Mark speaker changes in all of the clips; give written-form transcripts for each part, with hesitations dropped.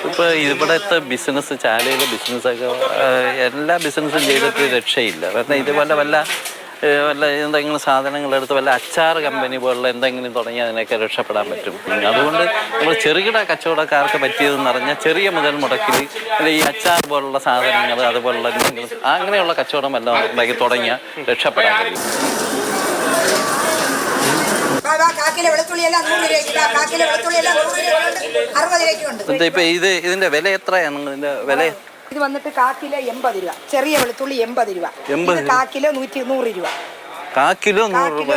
Speaker 1: ഇപ്പോൾ ഇവിടുത്തെ ബിസിനസ്, ചാലയിലെ ബിസിനസ്സൊക്കെ എല്ലാ ബിസിനസ്സും ചെയ്തിട്ട് രക്ഷയില്ല. കാരണം ഇതുപോലെ വല്ല എന്തെങ്കിലും സാധനങ്ങളെടുത്ത് വല്ല അച്ചാർ കമ്പനി പോലുള്ള എന്തെങ്കിലും തുടങ്ങി അതിനൊക്കെ രക്ഷപ്പെടാൻ പറ്റും. അതുകൊണ്ട് നമ്മൾ ചെറുകിട കച്ചവടക്കാർക്ക് പറ്റിയതെന്ന് പറഞ്ഞാൽ ചെറിയ മുതൽ മുടക്കിൽ ഈ അച്ചാർ പോലുള്ള സാധനങ്ങൾ അതുപോലുള്ള എന്തെങ്കിലും അങ്ങനെയുള്ള കച്ചവടം എല്ലാം ഉണ്ടാക്കി തുടങ്ങിയാൽ രക്ഷപ്പെടാൻ കഴിയും. ഇപ്പൊ ഇതിന്റെ വില എത്രയാണ്? ഇതിന്റെ വില
Speaker 2: ഇത് വന്നിട്ട് കാക്കിലോ 80 രൂപ, ചെറിയ വെളുത്തുള്ളി 80 രൂപ, കാക്കിലോ 100 രൂപ.
Speaker 1: കാക്കിലോ 100 രൂപ,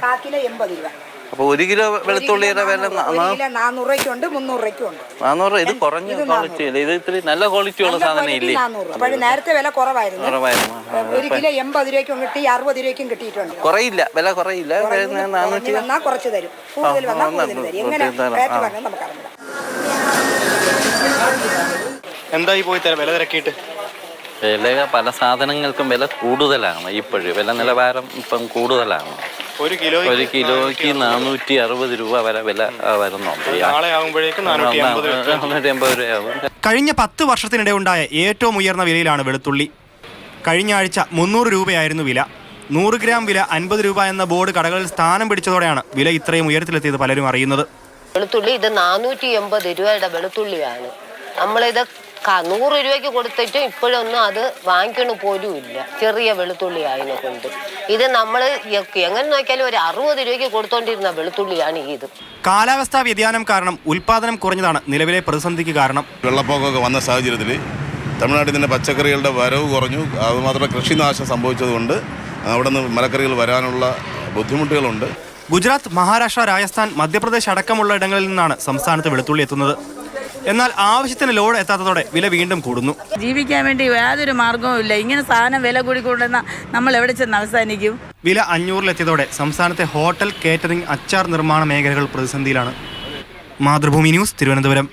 Speaker 2: കാക്കിലോ 80 രൂപ.
Speaker 1: അപ്പൊ 1 കിലോ വെളുത്തുള്ളിയുടെ വില
Speaker 2: 400 രൂപയ്ക്കുണ്ട്, 300 രൂപയ്ക്കുണ്ട്.
Speaker 1: 400. ഇത് കുറഞ്ഞ ക്വാളിറ്റി അല്ലേ? ഇത് ഇത്തിരി നല്ല ക്വാളിറ്റി ഉള്ള സാധനം ഇല്ലേ?
Speaker 2: 400. അപ്പോൾ നേരത്തെ വില കുറവായിരുന്നു. 1 കിലോ 80 രൂപയ്ക്കും കിട്ടി, 60 രൂപയ്ക്കും കിട്ടിയിട്ടുണ്ട്.
Speaker 1: കുറയില്ല, വില കുറയില്ല. 400
Speaker 2: വന്നാൽ കുറച്ച് തരും, കൂടുതൽ വന്നാൽ കൂടുതൽ തരും. എങ്ങനെ റേറ്റ് പറഞ്ഞാൽ നമുക്കറിയില്ല.
Speaker 3: എന്തായി പോയി വില തിരക്കിയിട്ട്?
Speaker 1: വില പല സാധനങ്ങൾക്കും വില കൂടുതലാണ്. ഇപ്പോഴും വില നിലവാരം ഇപ്പം കൂടുതലാണ്.
Speaker 3: 1 കിലോയ്ക്ക്
Speaker 1: 460 രൂപ വരെ വില വരുന്നുണ്ട്.
Speaker 3: നാളെ ആകുമ്പോഴേക്കും 480
Speaker 1: രൂപയാകും.
Speaker 4: കഴിഞ്ഞ 10 വർഷത്തിനിടെ ഉണ്ടായ ഏറ്റവും ഉയർന്ന വിലയിലാണ് വെളുത്തുള്ളി. കഴിഞ്ഞ ആഴ്ച 300 രൂപയായിരുന്നു വില. 100 ഗ്രാം വില 50 രൂപ എന്ന ബോർഡ് കടകളിൽ സ്ഥാനം പിടിച്ചതോടെയാണ് വില ഇത്രയും ഉയരത്തിലെത്തിയത് പലരും അറിയുന്നത്.
Speaker 5: വെളുത്തുള്ളി ഇത് 480 രൂപയുടെ വെളുത്തുള്ളിയാണ്. നമ്മളിത് 100 രൂപയ്ക്ക് കൊടുത്തിട്ട് ഇപ്പോഴൊന്നും അത് വാങ്ങിക്കണ പോലും ഇല്ല, ചെറിയ വെളുത്തുള്ളി ആയതിനെ കൊണ്ട്. ഇത് നമ്മൾ എങ്ങനെ നോക്കിയാലും ഒരു 60 രൂപയ്ക്ക് കൊടുത്തോണ്ടിരുന്ന വെളുത്തുള്ളിയാണ് ഇത്.
Speaker 4: കാലാവസ്ഥാ വ്യതിയാനം കാരണം ഉൽപാദനം കുറഞ്ഞതാണ് നിലവിലെ പ്രതിസന്ധിക്ക് കാരണം.
Speaker 6: വെള്ളപ്പൊക്കമൊക്കെ വന്ന സാഹചര്യത്തിൽ തമിഴ്നാട്ടിൽ തന്നെ പച്ചക്കറികളുടെ വരവ് കുറഞ്ഞു. അതുമാത്രമല്ല കൃഷിനാശം സംഭവിച്ചതുകൊണ്ട് അവിടെ നിന്ന് മലക്കറികൾ വരാനുള്ള ബുദ്ധിമുട്ടുകളുണ്ട്.
Speaker 4: ഗുജറാത്ത്, മഹാരാഷ്ട്ര, രാജസ്ഥാൻ, മധ്യപ്രദേശ് അടക്കമുള്ള ഇടങ്ങളിൽ നിന്നാണ് സംസ്ഥാനത്ത് വെളുത്തുള്ളി എത്തുന്നത്. എന്നാൽ ആവശ്യത്തിന് ലോഡ് എത്താത്തതോടെ വില വീണ്ടും കൂടുന്നു.
Speaker 7: ജീവിക്കാൻ വേണ്ടി യാതൊരു മാർഗവും ഇല്ല. ഇങ്ങനെ സാധനം വില കൂടിക്കൊണ്ടുവന്ന നമ്മൾ എവിടെ ചെന്ന് അവസാനിക്കും?
Speaker 4: വില 500-ലെത്തിയതോടെ സംസ്ഥാനത്തെ ഹോട്ടൽ, കേറ്ററിംഗ്, അച്ചാർ നിർമ്മാണ മേഖലകൾ പ്രതിസന്ധിയിലാണ്. മാതൃഭൂമി ന്യൂസ്, തിരുവനന്തപുരം.